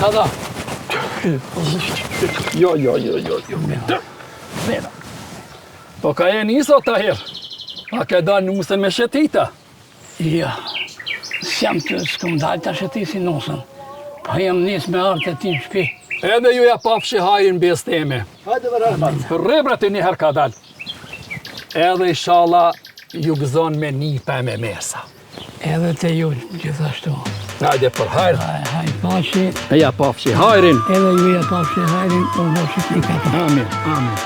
Kada. Jo. Mena. Po ka e niso të herë. A ka da nusën me shetita? Ja. S'jam të s'kom dalë të shetisi nusën. Po jam nis me artë e ti në shpi. Edhe ju ja pafshi hajin bez teme. Hajde vërë. Rrebra të një herë ka dalë. Edhe inshallah ju gëzon me nipa me mesa. Edhe të ju gjithashtu. Hajde për hajrë. Hajde pashi. E ja pafshi hajrin. Edhe ju ja pafshi hajrin, po vëshit një kapë. Amin.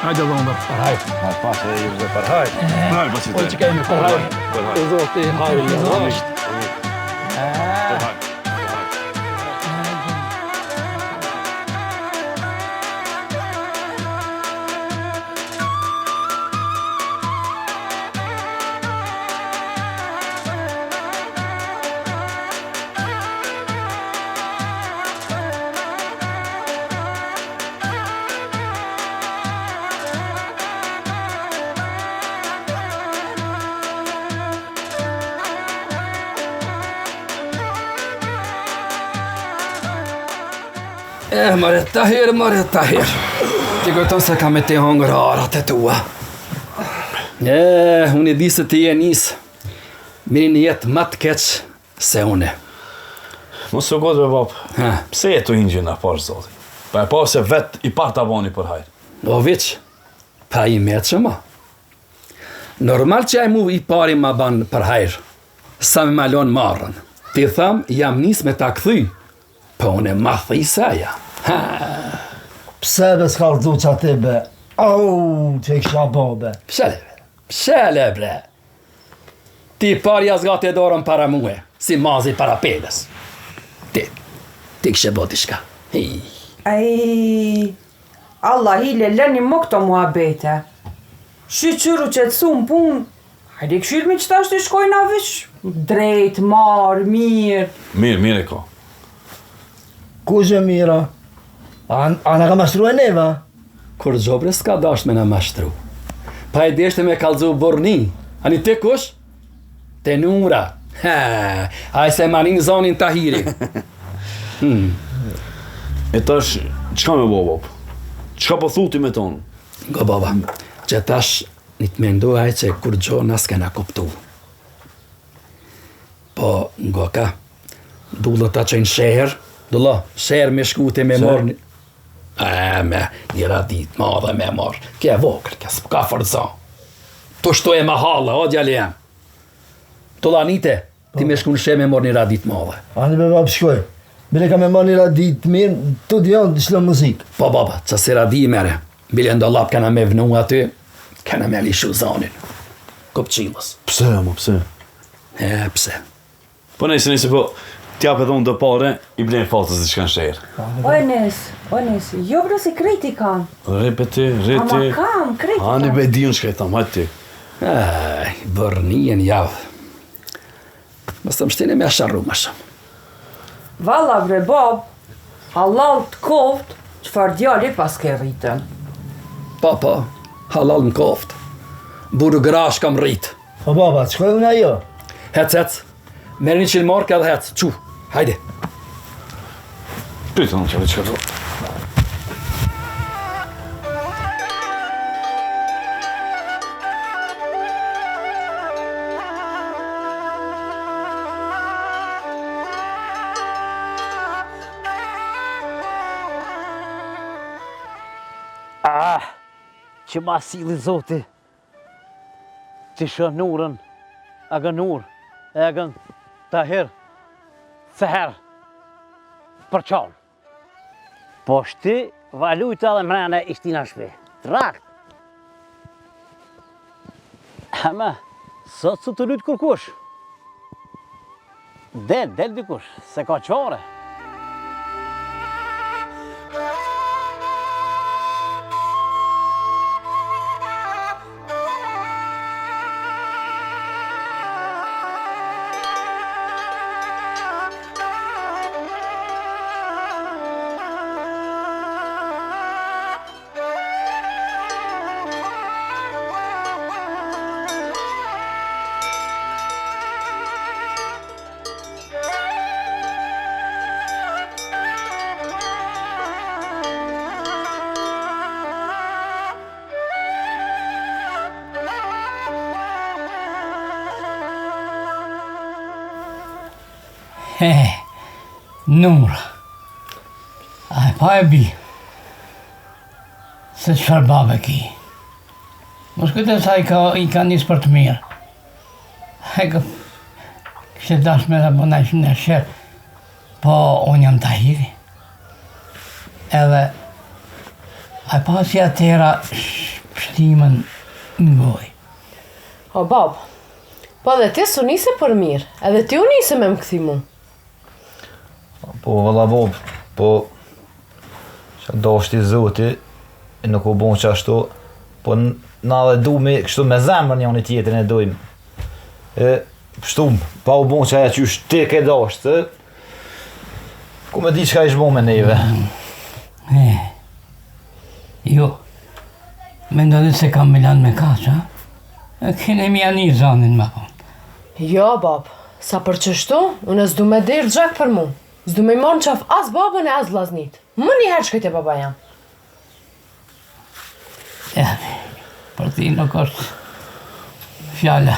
Hajde dhëndër për hajrë. Hajde pashi e ju dhe për hajrë. Hajde pashi Po që kemi për hajrë. Të zoti hajrin në rashtë. Mare Tahir. Ti kujton se kam e ti hongër arat e tua. Unë e di se ti e nisë. Mirin një jetë më të keqë se une. Mos u godë, babë. Pse e tu ingjë në parë, zoti? Pa e parë se vetë i partë aboni për hajrë. O viq, pa i metë që ma. Normal që aj mu i pari ma banë për hajrë. Sa me malon marrën. Ti tham, jam nisë me ta këthy. Po unë e ma thëj se aja. Pse be s'ka rëdu që ati be? Au, që i kësha bo be. Pshele bre. Ti parja zgati e dorën para muhe, si mazi para peles. Ti këshe bo t'i shka. Ai, Allah hile, lëni më këto muhabete. Shqyru që të sumë punë, hajde këshirë me qëta është të shkojnë avish. Drejt, marë, mirë. Mirë e ko. Kush e mira? Ana ka mashtru e neva? Kur gjobre s'ka dasht me në mashtru. Pa e deshte me kalzu borni. Ani te kush? Te Nura. A i se manin zonin Tahiri. E tash, qka me bo, bab? Qka po thuti me tonë? Go baba, që tash një të mendohaj që kur gjo nas kena kuptu. Po, ngo ka, dullë ta qenë sheher, dullë, sheher me shkute me morë. Me një radit madhe me marë. Kje vokër, kje s'ka fërzan. Tu shto e ma halë, o djali jam. Dullë anite, ti me shku në she me morë një radit madhe. Ani be babë shkoj. Bile ka me marë një radit mirë, tu dion të shlo muzikë. Po baba, që si radi i mere. Bile ndo lap kana me vnu aty, kana me lishu zanin. Kopqilës. Pse, ama, pse? Pse. Po nëjse po, t'jap edhe unë dë pare, i blenë fatës dhe që kanë shërë. O Enes, jo bro si krejti kam. Reti. Ama kam, krejti kam. Ani be di unë që ka i thamë, hajtë ti. Bërnien javë. Mës të mështini me asharru më shumë. Valla bre bab, halal të koft, qëfar djali pas ke rritën. Po, halal në koft. Buru grash kam rritë. Po baba, të shkoj unë ajo? Hec, merë një qilmark edhe hec, qu, hajde. Pytë unë që dhe që do. Që ma sili zoti, që shë nurën, agën nur, e agën Tahir, seher, për qanë. Po shti, valujta dhe mrene ishtina shpi, trakt. Ama, sot su të lutë kërkush. Del dikush, se ka qare. Numra. A pa e bi. Se qëfar babe ki. Mos këtë sa i ka njësë për të mirë. Kështë dash me dhe bëna ishë në shërë. Po, unë jam Tahiri. Edhe, a pa si atëra shtimen në goj. O, bab, po dhe ti su nise për mirë, edhe ti u nise me më këthi mu. Po, valla bob, po, që do është i zoti, nuk u bon që ashtu, po na dhe du me, kështu me zemër një një tjetën e dojmë. Kështu, pa u bon që aja që është ti ke do është, ku me di që ka ishë bon me neve. Jo, me ndodit se kam Milan me kaqa, kene mi janë i zanin me po. Jo, bab, sa për qështu, unë s'du me dirë gjak për mu. S'du me morën qaf as babën e as vlaznit. Më njëherë shkajt e baba jam. Për ti nuk është fjalla.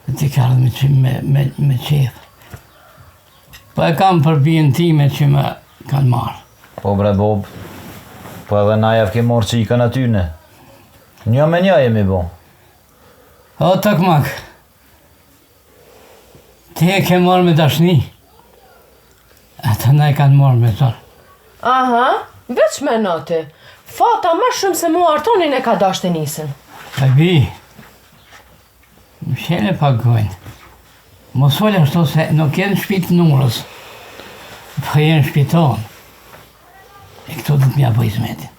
Ti ka me qefë. Po e kam për bijën time që me kanë marë. Po bre bob, po edhe na javë ke morë që i kanë atyne. Një me një jemi bo. O, takmak. Ti e ke marë me dashni. Ata na e kanë marë me tërë. Aha, veç me noti. Fata më shumë se mua Artonin e ka dashtë e nisën. E bi, më shele pak gojnë. Mos folë ashtu se nuk jenë shpitë Nurës, po jenë shpitonë. E këto du të mja bëj zmetin.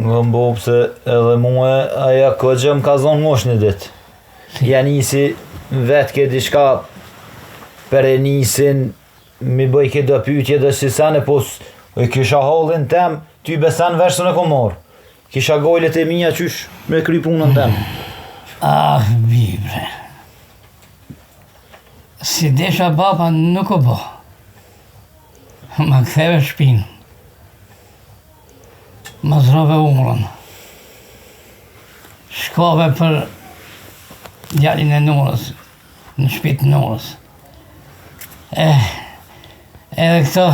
Nga mbob se edhe mua aja këgjë më ka zonë mosh një ditë. Ja nisi vetë ke diçka për e nisin, mi bëj ke do pyetje dhe si sene, po e kisha hallin tem, ty besan versën e ko morë. Kisha gojlet e minja qysh me kry punën tem. Ah, bibre. Si desha baba nuk o bo. Ma ktheve shpinë. Ma zrove umrën. Shkove për djalin e Nurës, në shpitë Nurës. Edhe këto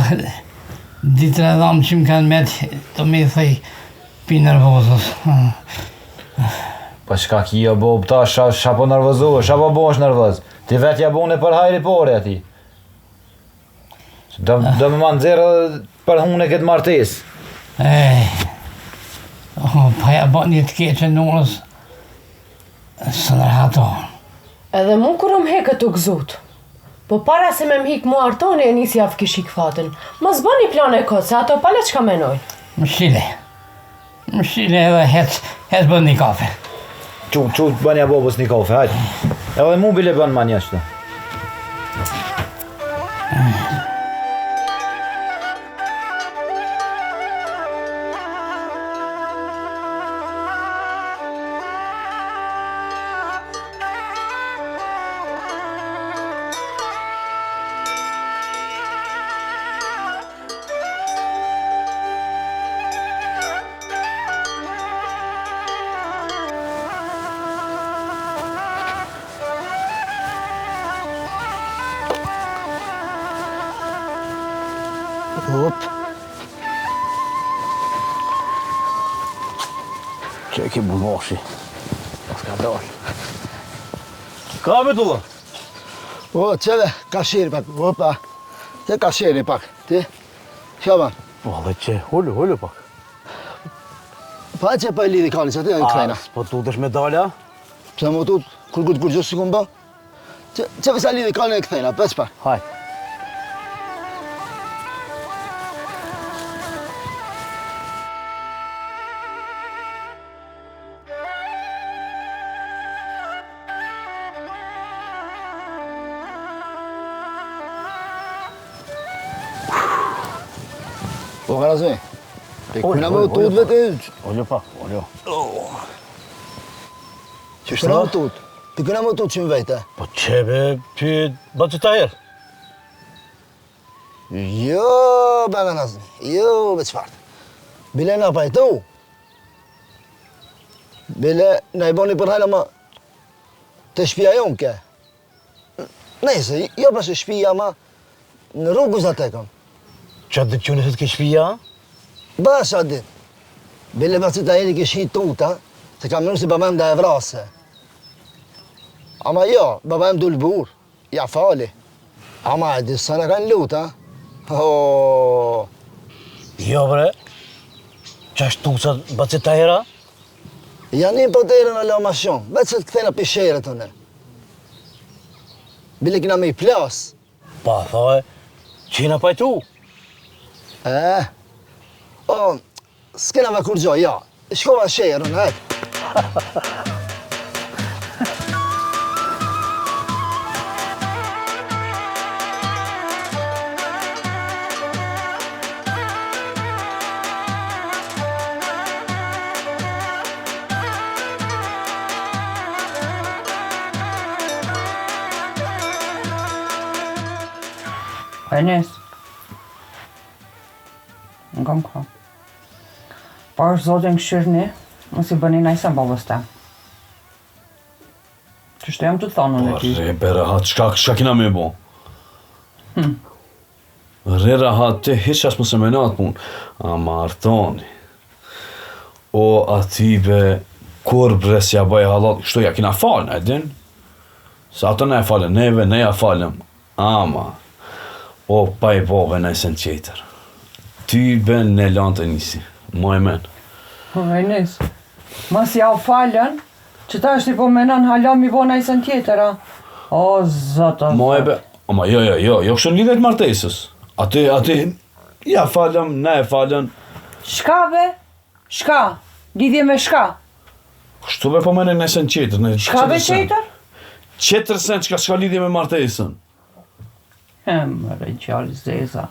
ditër e dhamë që më kanë metë, të mi thëj pi nervozës. Pa shka kia bob ta, sha po nervozohë, sha po bo është nervoz. Ti vetë ja bone për hajri pore ati. Do me ma nëzirë për hune këtë martes. Pa ja bo një të keqe Nurës, së nërhatonë. Edhe mu kur më hekë të gëzut. Po para se me më hikë mu Artoni e nisi javë kishik fatën. Mos bëni plan e këtë, se ato pale që ka menojnë. Më shile edhe hec bën një kafe. Qu bënja bobës një kafe, hajtë. Edhe mu bile bën ma një qëtë. Hop. Që e ke bunoshi. Ska dosh. Ka me tulla? O, qeve, ka shiri pak. Hopa. Te ka shiri pak. Ti? Shaba. Po, dhe që, hullu pak. Pa që pa i lidhi kani, që ti e në krejna. Po tutesh me dalja? Pse më tut, kur gjusë si kun ba? Që vësa lidhi kani e këthejna, peq pak. Haj. Po, ka razme. Kuna me tut vete. Oljo pak, oljo. Që shtë me tut? Ti kuna me tut që më vejte? Po qebe, ty bëtë të tajer. Jo, bebe nazmi. Jo, be qfartë. Bile na pajtu. Bile na i boni për hajla ma të shpia jonë ke. Nejse, jo pas e shpia, ma në rrugës atë e kam. Qa të qënë se të ke shpia? Basha dit. Bile vacit a jeri kish hi tuta, se kam nërë si babam da e vrase. Ama jo, babam du lbur, ja fali. Ama e di sa në kanë luta. Oh. Jo bre, qa është tucat bacit a hera? Janë një pëtërën e la ma shumë, veç se të këthena pishere të ne. Bile kina me i plas. Pa, thaj, qina pajtu? O, s'kena me kur gjo, ja. Shkova sherën, hajt. Enes. Në kam ka. Pa është zotin këshirni, mos I bëni najsa babës ta. Qështu jam të thonë në ti? Re, be rahat, shka kina me bo? Re rahat, te hiq as mëse menat pun. Ama artoni. O ati be, kur bres ja bëj halat, kështu ja kina falën, e din? Sa ato ne e falën, neve, ne ja falëm. Ama, o pa I bove najsen qeter. Ty ben në lanë të nisi, ma e men. O, Enes, mas ja u falën, që ta është I po menon hala mi bo najsen tjetër, a? O, zotë, Ma e be, ama jo kështu lidhet martesës. Ati, ja falëm, ne e falën. Shka be? Shka? Lidhje me shka? Kështu be po mene najsen qeter. Shka be qeter? Qeter sen që ka lidhje me martesën. Hemër gjallë zeza.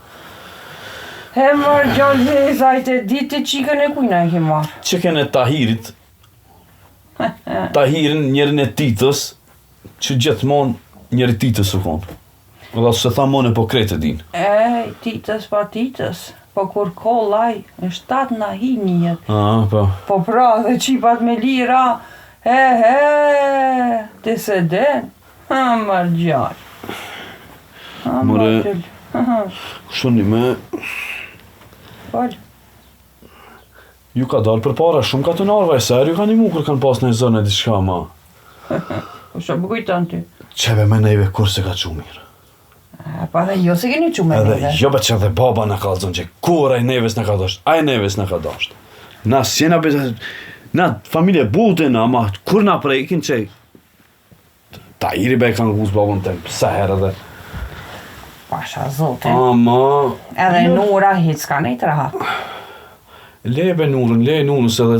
Hemër gjallë zeza, I të ditë qikën e kujna I ke marrë. Që kene Tahirit, Tahirin njerin e titës, që gjithmon njeri titës u konë. Dhe se tha mone po krete din. Titës pa titës, po kur kollaj, në shtatë na hi njët. Po. Po pra dhe qipat me lira, të se den, hemër gjallë. More, kështu një me, Falë. ju ka dalë për para shumë ka të narva e ser, ju ka një mu kër kanë pas në zënë e diçka ma. Po shë bëgujton ti? Qeve me neve kur se ka që mirë. Pa dhe jo se keni që me neve. Edhe jo be që dhe baba në ka zonë që kur aj neves në ka dasht, aj neves në ka dasht. Na sjena bezë, na familje butin, ama kur na prejkin që Tahiri be kanë guzë babën tem, sa herë dhe. Pasha zote. Ama... Edhe Nura hitë s'ka nejtë rahat. Lebe nurën se dhe...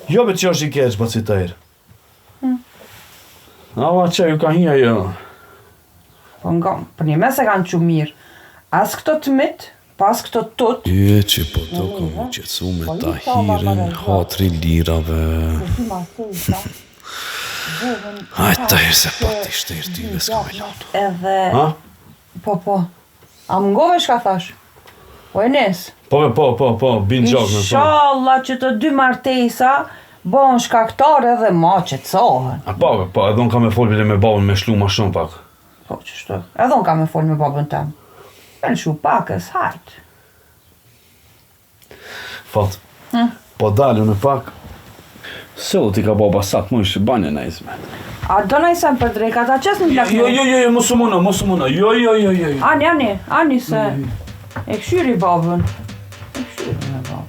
Jo be që është I keqë bëtë si të erë. Ama që ju ka hija jo. Po për një mes e kanë që mirë. As këto të mitë, pas këto tut. Je që po to ka mu qëtësu me Tahirin, hatri lirave. Ajtë Tahir se pat ishte irtive s'ka me lanë. Edhe... Ha? Po. A më ngove shka thash? Po Enes. Po, bin gjak me po. Inshallah që të dy martesa bon shkaktare dhe ma qetësohen. Po, edhe unë ka me folë me babën me shlu ma shumë pak. Po, qështu? Edhe unë ka me folë me babën tem. E në shu pakës, hajt. Fat, po dalë në pak. Se u ti ka baba sak më ishë banje në izme. A do në isem për drejka, ta qes në plak në? Jo, mos u muna, jo. Ani se e këshyri babën. E këshyri me babën.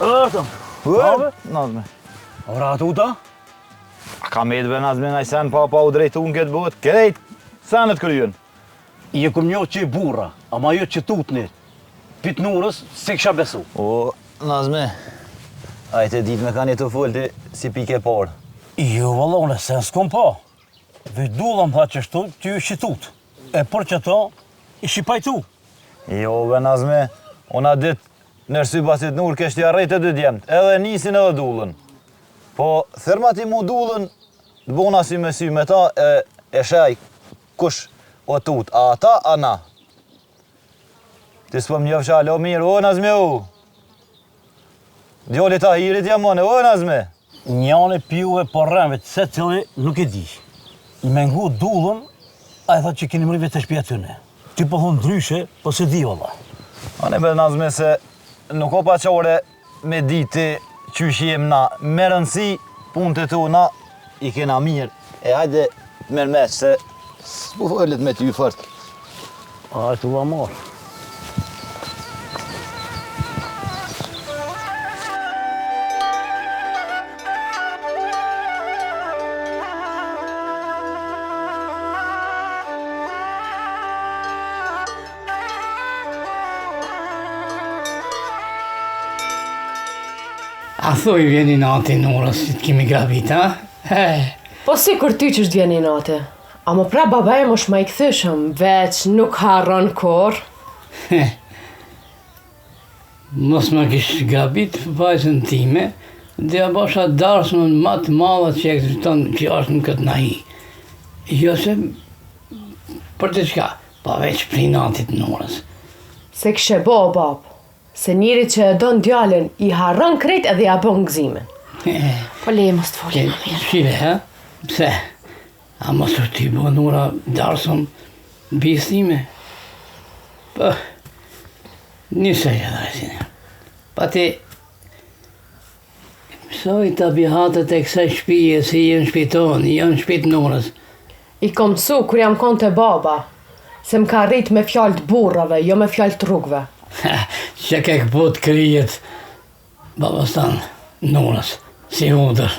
Rëtëm. Nazme. Ora tuta? A ka me edhe nazme najsen pa u drejtu në këtë botë, krejt, senet kryen. I e këm njohë që I burra, ama jo që tutni. Pit Nurës, se kësha besu. O, nazme, a I të dit me ka një të folti si pike parë. Jo, valone, se në s'kom pa. Vëjdullam tha që shtu, ty I shqitut. E për që ta, I shqipajtu. Jo, nazme, ona dit në sy basit nur kështi arrejt e dy djemt, edhe nisin edhe dullën. Po, thërmati mu dullën, të bona sy me ta, e shaj kush o tut, a ata, a na. Ti s'po më njofë shalo mirë, o Nazme u. Djoli ta hirit jamone, o Nazme. Njani pijuve po rremve se cili nuk e di. I me ngu dullën, a e thot që keni mëri vetë të shpia tëne. Ti po thonë ndryshe, po se di valla. Ane be Nazme se nuk o pa qore me diti qysh jem na. Me rëndësi, punët e tona i kena mirë. E hajde merr meq se s'po follet me ty fort. A, e të va marë. A thuj vjeni nati Nurës, si të kemi grabit, ha? Po si kur ty që vjeni nate. A më pra baba e mosh ma i këthyshëm, veç nuk harron kor. Mos ma kish grabit vajzën time, dhe ja bosha darsmën ma të madhe që ekziston që është në këtë nahi. Jo se për të qka, pa veç pri natit Nurës. Se këshe bo, bab. Se njëri që e don djallin i harron krejt edhe ja bon gëzimin. Po le mos të folim më mirë. Shile, ha? Pse? A mos të ti bo Nura darsëm bistime? Po, njëse e dhajtine. Pa ti, mësoj të bihatët e kësa shpije si jenë shpiton, janë shpit Nurës. I kom tësu kur jam kon të baba, se m'ka rrit me fjallë të burrave, jo me fjallë të rrugve. Që ke këput kryet babastan Nurës, si udër.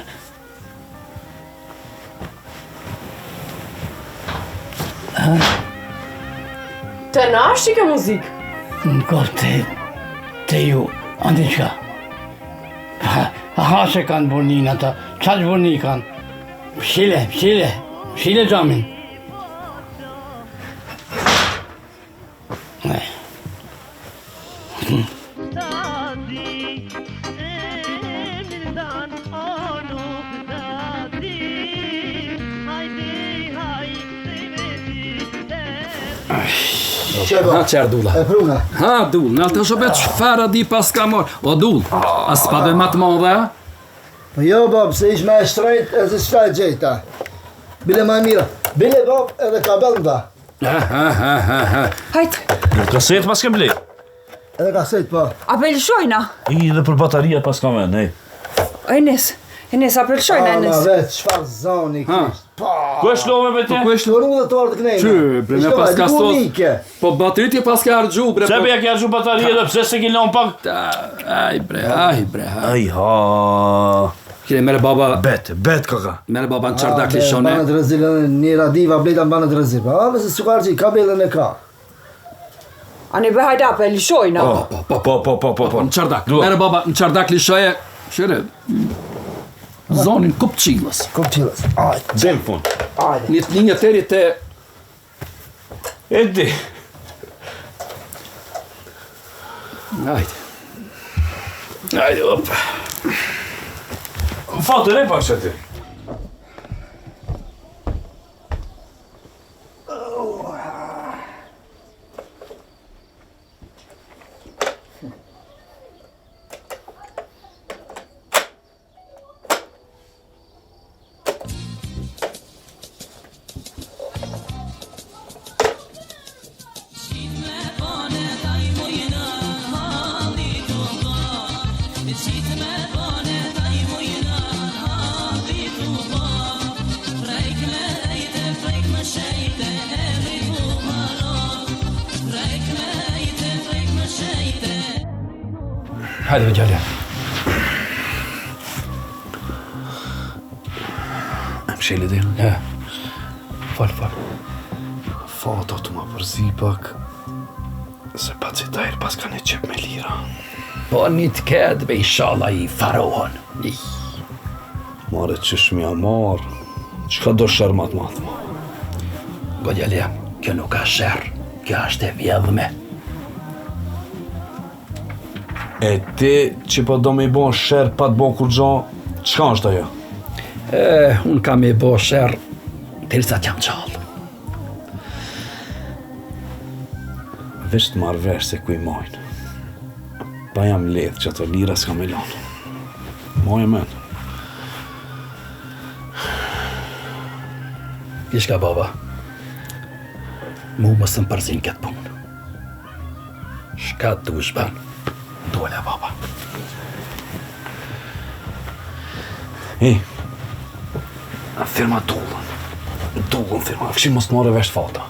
Të na është që ke muzikë? Në kohë të ju, andi qka? Ha që kanë burnin ata, qa që burni kanë? Shile gjamin. Ha, qërë dulla. E pruna. Ha, dull, në altë shopet qëfara di pas ka morë. O, dull, a s'pa dhe matë madhe, Po jo, bab, se ish me e shtrejt e se s'fa e gjejta. Bile ma mira. Bile, bab, edhe kabel më da. Hajt, Kaset pas kem blej. Edhe kaset, po. a pëlqojna? I dhe për bataria pas kam e, nej. Enes, a pëlqojna, Ma Enes? vetë, shfar zoni kështë. Ku e shlove me te? ku është? Por unë dhe të orë të knejnë. Qy, bre, me pas ka stos. Unike. Po baterit je pas ka argju, bre. Pse be ja kja gju bataria dhe pse se kilon pak? Aj, bre. Aj, ha. Kire mere baba, Bet kaka. mere baba në qardak lishone. Banë të rëzilën, një radiva blejta në banë të rëzilë. A, mëse sukarë që i kabelën e ka. A ne be hajda pëlqojna? Po. Në qardak, mere baba në qardak lishoje. Shire, zonin kupqilës. Kom qilës. Ajde, Del pun. ajde. Një teri te... E di. Ajde, op. Më fatë e pak që ti. Hajde, ve gjalja. E më sheli dhe. Ja. Fal. Fato të më përzi pak. Se pa që tajrë pas ka një qep me lira. Po një të këtë be ishala i farohon. Mare qësh mi a marë. Qka do shërmat matë ma? Godjalja, kjo nuk ka shërë. Kjo është e vjedhme. E ti që po do me i bo shërë pa të bo kur gjo, qka është ajo? Unë kam i bo shërë derisa t'jam qallë. Veç të marrë vesh se ku i mojnë. Pa jam ledhë që ato lira s'ka me lanë. Moje men. Ishka baba, mu mos të më përzin këtë punë. Shka të u shban, dole baba. Firma dullën. Dullën firma, fëshim mos të marrë vesh fata.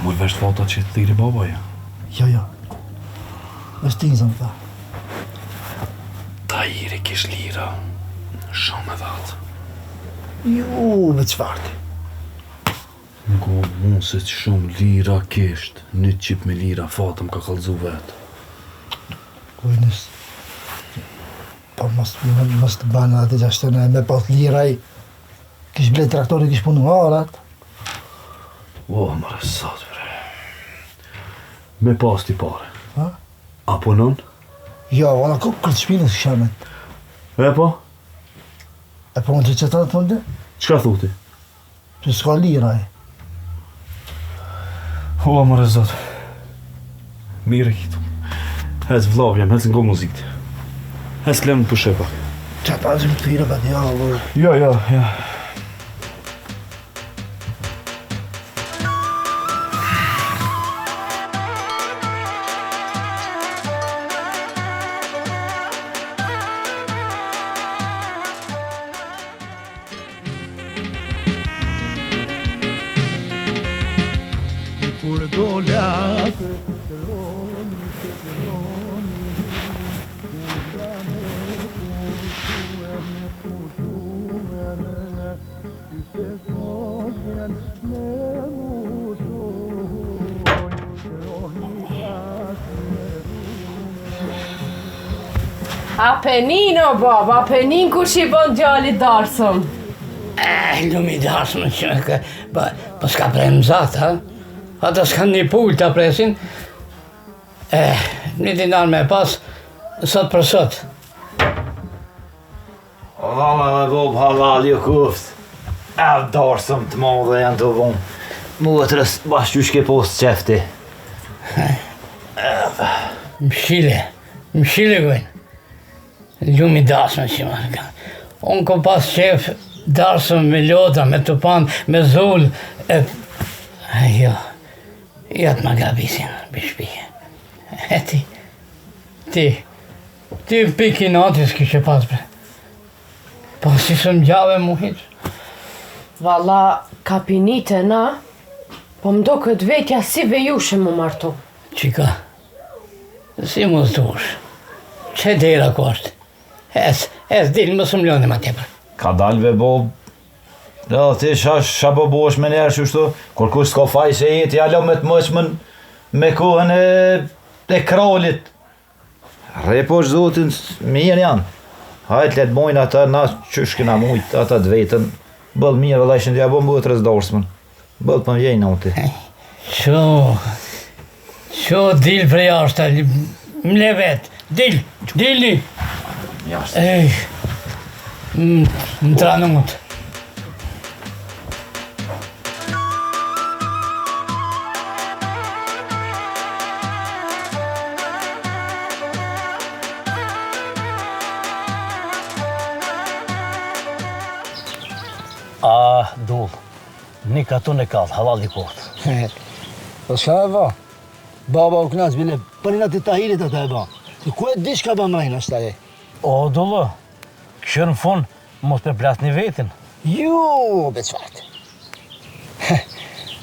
Moj vesh fata që të thiri baba, ja? Jo. Vështin zëmë tha. Ta iri kish lira, shumë e dhatë. Ju, me qfarti. Ngo mund se që shumë lira kisht, një qip me lira fatëm ka kallëzu vetë. Kujnës. Po mos të banë atë gjashtëne me pas liraj. Kish ble traktori, kish punu arat. O, mërë satë, bre. Me pas ti pare. Ha? A punon? Jo, valla ku këtë shpinës shamet. E po? E po në që të të ndë? Qka thuti? Që s'ka liraj. O, mërë satë. Mire kitu. Hez vlavja, hez ngo muzikti. Hez klemë të pushe pak. Qa ta zim të hira këtë javë. Ja. Apenin o baba, apenin ku që i bon gjallit darsëm. Lumi darsëm që po s'ka premzat, ha? Ata s'kan një pull të presin. Një dinar me pas, sot për sot. Valla me bob halal jo kuft. Darsëm të madhe janë të vonë. Muëtërës bashkë shke postë qefti. Mshile gojnë. Lumi darsëm që marrë. Unë ko pas qef darsëm me lota, me tupan, me zull. Jo, jatë ma gabisin, bishpije. Ti piki natis kishe pas bre. Po si sëm gjave muhit. Valla, kapinite na, po mdo këtë vetja si vejushe më martu. Qika, si më zdush. Që dera kështë. Es dilë më sëmë lënë ma tepër. Ka dalve bob. Ja, ti shabo bosh me njerë shushtu. Kur kush s'ka faj se jeti, alo me të mëqmën me kohën e kralit. Reposh zotin, mirë janë. Hajt let mojnë ata, na qysh kina mujt, ata të vetën. Bëll mirë, vëllaj shënë t'ja bo mbët rëzdorsmën. Bëll për mjejnë oti. Qo dilë për jashtë, mle vetë, dilë. Jashtë. Më tranut. Dull, një katun e kallë, halal i kohtë. Po shka e va? Baba u knasë bile, përina të tahirit atë e ba. Ku e di shka ba mrejnë është aje? O, Dullo, këshë në fund, mos për plas një vetin. Ju, be qfartë.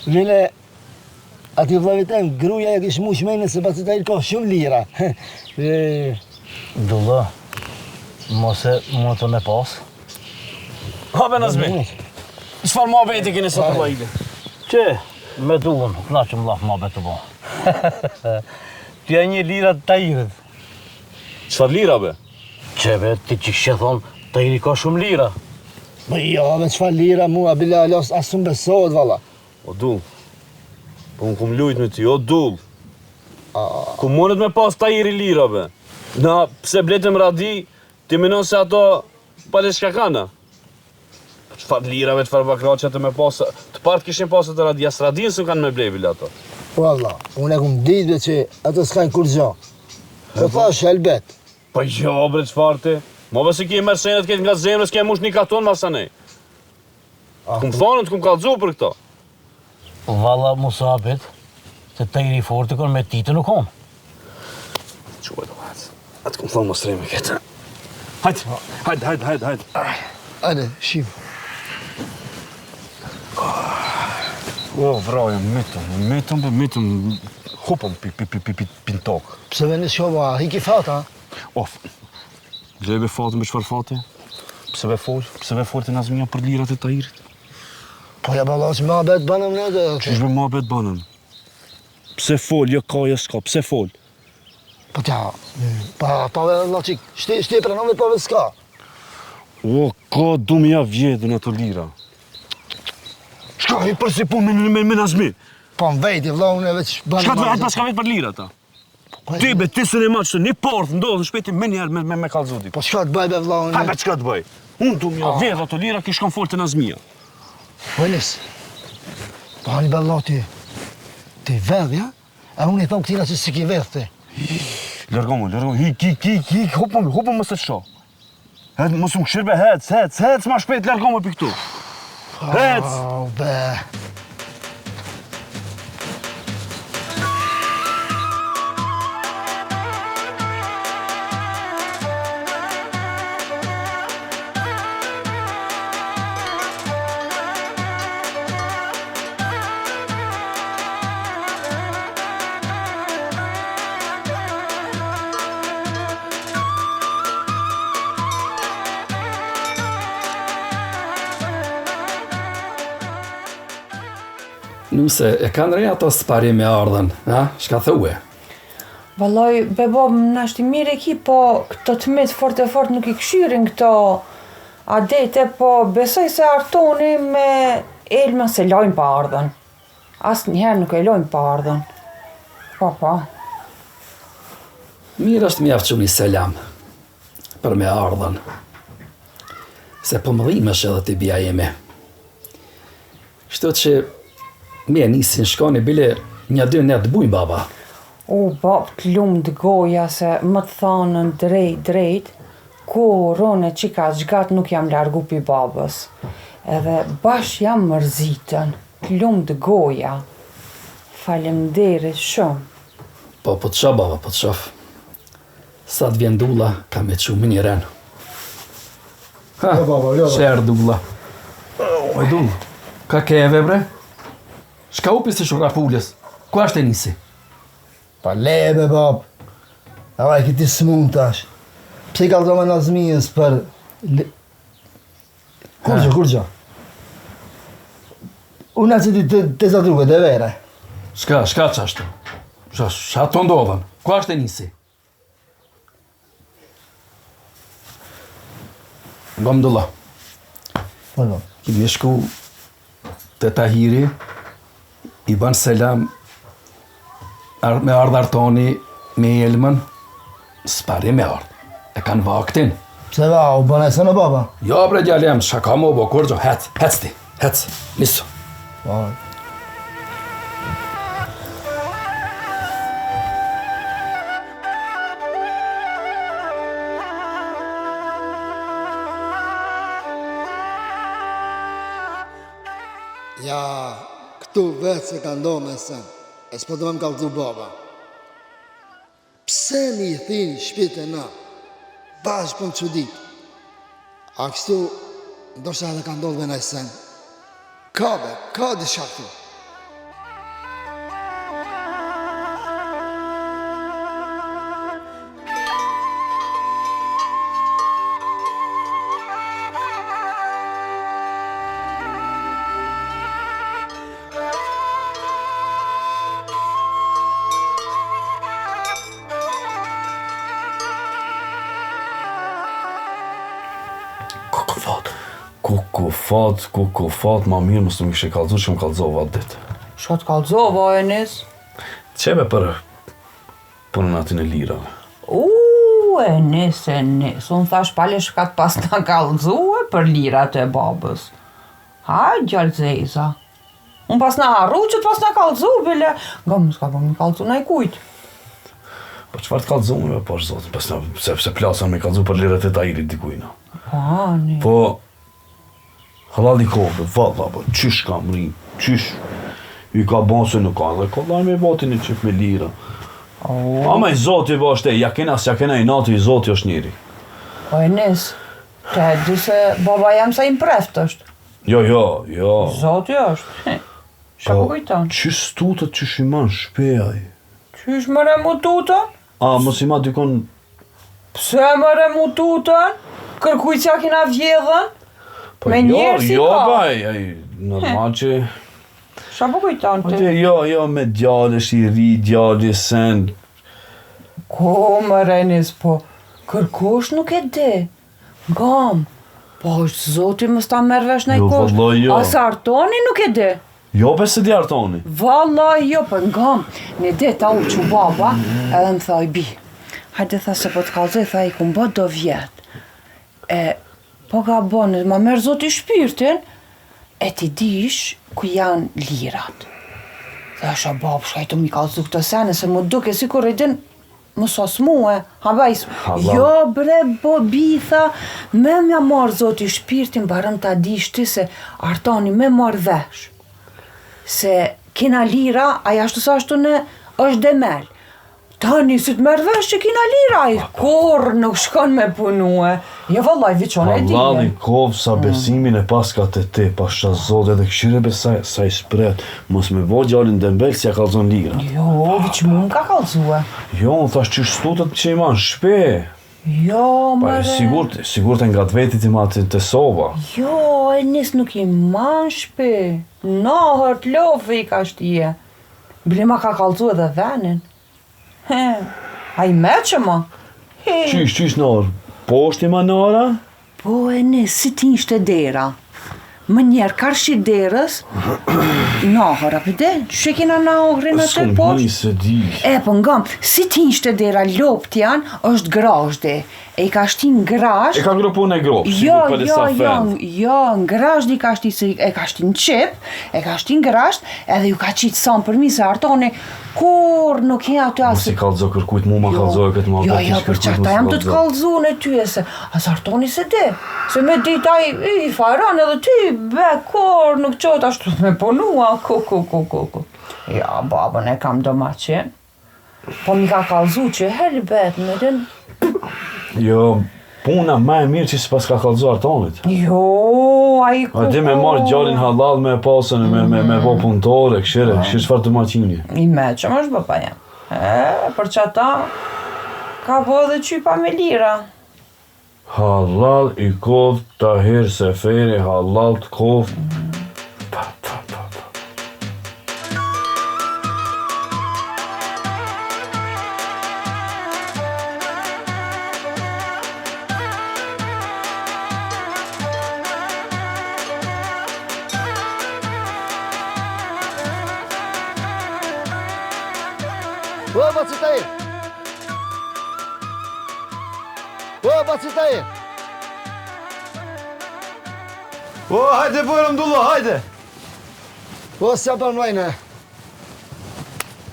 Bile, ati vlavitem, gruja e kishë mu shmejnë se ba të tahir ka shumë lira. Dullo, mos e më të me pas. Habe Nazmi, çfarë muhabeti keni sot vllajle? Që, me Dullën, knaqëm laf muhabet të bo. T'ja një lira të tajirit. Çfarë lira be? Qeve, ti që shë thonë, Tahiri ka shumë lira. Po jo, me çfarë lira mua, bila alos asun besohet, valla. O dull. Po unë kum lujt me ty, o dull. Ku mundet me pas Tahiri lira be? Na, pse bletëm radi, ti menon se ato pale shka kana? Çfarë lirave, çfarë bakraqe të me pas, të partë kishin pasë të radia, s'radin së kanë me blej ato. Valla, unë e kum ditë që ato s'kajnë kur gjo. Po thash, helbet. Po jo, bre, çfarë ti? Ma vëse ki mersenet këtë nga zemrës, ke mush një katon masanej. T'kum thonë, t'kum kallëzu për këto. Valla Musabet, se Tahiri forti kon me ti të nuk on. Quaj do hajtë. A t'kum thonë mos rejme këtë. Hajtë. Hajde, shim. O, vraja, mitëm, hupëm pin tokë. Pse veni shkova, hiki fata? Of, gjebe fatën me qëfar fate? Pse ve fol të nazmija për lirat e Tahirit? Po ja balla që ma bet banëm në dhe... Qysh me ma bet banën? Pse fol, jo kaja s'ka, pse fol? Po tja, pa ve në qik, shti pranon dhe pa ve s'ka. O, ka du me ja vjedhën ato lira. Shka, i përsi pun me nazmi? Po në vejti, vla, unë e veç banëm... Shka të vejt pas ka vetë për lira ta? Ti be, ti së një ma qëtë, një portë ndodhë në shpeti me njerë me kalzodi. Po shka të bëj be vla, unë... Ha, be, qka të bëj? Unë du me ja vjedhë ato lira, kish kam fol të nazmija. Po e nis, po hani be vla ti vedhja, e unë i thom këtina që si ki vedh ti. Lërgomo, hik, hupëm më se qo. Hëtë, mësë më këshirbe, hec, ma shpet, lërgomo për këtu. Hec! Be... Nuse, e kanë rej ato spari me ardhen, ha? Shka thue? Vallaj, bebo, më nashti mirë e ki, po këto të mitë fort e fort nuk i këshyrin këto adete, po besoj se Artoni me Elma se lojnë pa ardhen. Asë njëherë nuk e lojnë pa ardhen. Po. Mirë është mjaftë që një selam për me ardhen. Se po më dhimesh edhe t'i bia jemi. Kështu që me nisin shkoni bile një dy ne të bujnë baba. O, bab, të lumë të goja se më të thanën drejt, ku rone qika zhgat nuk jam largu pi babës. Edhe bash jam mërzitën, të lumë të goja. Faleminderit shumë. Po të shoh baba, po të shoh. Sa të vjen dulla, ka me qumë një renë. Ha, shërë dulla. O, dull, ka keve bre? Shka upi si shura pulles? Ku ashtë e nisi? Pa lebe, bab. Avaj, këti s'mund tash. Pse ka dhoma nazmijës për... Kurgjo. Unë që ti të zadruve, dhe vere. Shka qashtu? Qa të ndodhen? Ku ashtë e nisi? Gomdulla. Kimi shku të Tahiri, i ban selam me ardh Artoni me Elmën, s'pari me ardh. E kanë vaktin. Pse va, u bën e se në baba? Jo bre gjalem, shaka mo bo, kurgjo, hec ti, nisu. Ja, këtu vetë se ka ndohë me sen, e s'po të më kallëzu baba. Pse mi i thini shpite na, bashkë për në qudit. A kështu, ndoshta edhe ka ndohë dhe në sen. Ka disha këtu. ku fat ma mirë mos të më kishe kallëzu që më kallëzova atë ditë. Shka të kallëzova, Enis? Qeve për punën aty në lirave. Enis, unë thash pale shka të pas në kallëzue për lirat e babës. Hajde, gjallë zeza. Unë pas në harru që të pas në kallëzu, bile. Nga më s'ka për më kallëzu në i kujtë. Po çfarë të kallëzojmë po zotë, pas se plasën me kallëzu për lirat e Tahirit dikujna. Pani. Po halali kohë, valla, po qysh kam ri, qysh i ka bon se nuk ka, dhe kollaj me botin e qip me lira. Ama i zoti po është ja kena i nati i zoti është njëri. Po Enis, të e di se baba jam sa impreft është. Jo. Zoti është. Qa po kujton? Qysh tutët qysh i man shpejaj. Qysh më remu tutën? A, mos i ma dikon... Pse më remu tutën? Kërkuj që kina vjedhen? Po me njerë si ka? Baj, normal që... Qa po kujton ti? Jo, me djallë është i ri, djallë i sen. Ko më Enis, po kërkush nuk e di. Gam, po është zoti më sta merr vesh në i kosh. Jo. As Artoni nuk e di. Jo, pe se di Artoni. Vallaj jo, për ngam. Një dit ta u që baba, edhe më thaj, bi, hajde tha se po të kallëzoj, tha i kumë bët do vjetë. Po ka bënë, ma merë zoti shpirtin, e ti dish ku janë lirat. Dhe është a babë, shkajtu mi kallëzu këtë sene, se më duke si kur e din, më sos muë, habajs. Jo bre, bo, bi, tha, me mja marë zoti shpirtin, barëm ta dish ti se Artoni me marë vesh. Se kina lira, aja ashtu sa ashtu në është demel. Tani si të merë vesh që kina lira, i kur nuk shkon me punue. Jo vallaj, viqon e dije. Halali kovë sa besimin e paska të te, pasha zote edhe këshire besaj, sa i spret, mos me vo gjallin dembel si ja kallëzon lira. Jo, viq mu më ka kallëzue. Jo, unë thash që stutët që i man shpe. Jo, Pa, sigurt e nga të vetit i ma të sova. Jo, Enis nuk i man shpe. Nohër të lofi i ka shtije. Blima ka kallëzu edhe venin. A i meqë ma? Qysh nërë? Po është i ma nëra? Po Enis, si ti ishte dera. Më njerë karshi derës, nohër, apëde, që kina nohërin atë poshtë? Se di. Po ngam, si ti ishte dera lopt janë, është grashde. E i ka shtin grasht. E ka grupu në gropë, Jo, në grashdi ka shtin, se e ka shtin qip, e ka shtin grasht, edhe ju ka qitë son për mi se Artoni, kur nuk e aty asë... Mos i kallëzo kërkujt, mu ma kallëzoj këtë ma Jo, për që ata jam të të kallëzu në ty e se, as Artoni se de, se me dita i fajran edhe ty, be, kur nuk qot ashtu me punua, ku. Ja, babën e kam domaqen, po mi ka kallëzu që helbet me din... Jo, puna ma e mirë që si pas ka kallëzu Artonit. Jo, a i ku... A di me marrë gjallin halal me pasën, me po punëtore, këshire çfarë të maqinje. I meqëm është baba jam. Për që ata ka po dhe qypa me lira. Halal i kovë, Tahir Seferi, halal të kovë. Baci Tahir! O, hajde bërëm dullo, hajde! Po, s'ja për nëjnë.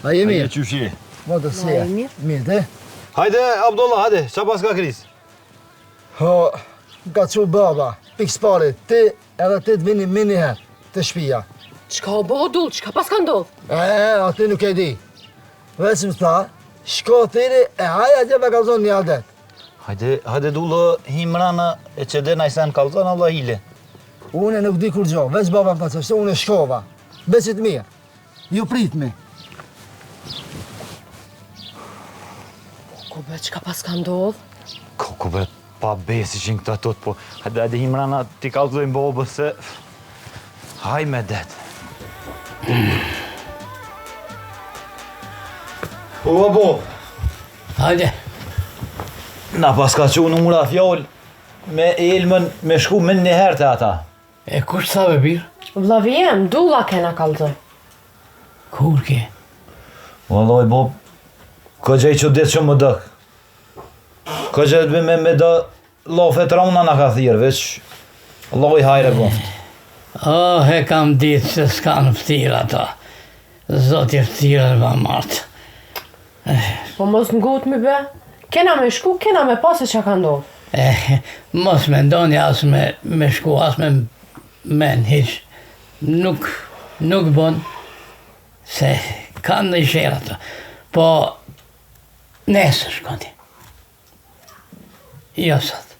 A je mirë? Hajde qyshi. Mo të si e. Mirë, te? Hajde, Abdullah, hajde, qa pas ka kris? Ho, ka që baba, pikës pari, ti edhe ti të vini mini herë, të shpia. Qka o bo, dull, qka pas ka ndodh? Ati nuk e di. Veç më tha, shko thiri e haja që me kalzon një adet. Hajde dullo, himrana e që dhe najsen kalzon, Allah hile. Une nuk di kur gjo, veç baba më ta qështë, une shkova. Besit mirë, ju pritmi. Kube, qka pas ka ndodh? Kube, pa besi që në këta tot, po hajde himrana ti kalzojnë bobë se... Haj me det. O, Bob. Hajde. Na pas ka që unë ura fjoll me Elmën me shku me një herë të ata. E kush sa be birë? Vllavi jem, dulla kena kallzoj. Kur ke? Vallaj, bab, ka gjej që ditë që më dëk. Ka gjej me da lafet rauna na ka thirë, veç Allah i hajre boft. E kam ditë se s'kan ftira ta. Zoti ftira e va martë. Po mos ngut mi be. Kena me shku, kena me pas se që ka ndodhë. Mos me ndoni as me shku, as me men hiq. Nuk bon, se kanë në shera të. Po, nesër shkoni. Jo sot.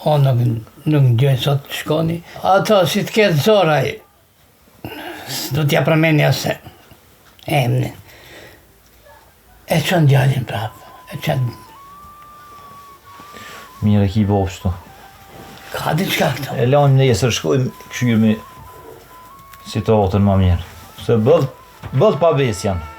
O nuk gjojnë sot shkoni. Ato si të ketë zoraj, s'du t'ja përmenja se emnin. E qënë gjallin prapë, e qënë... Mire ki bab shto. Ka diçka këto. E lanë nesër shkojmë këshyrë me situatën ma mirë. Se bëllë pa besë janë.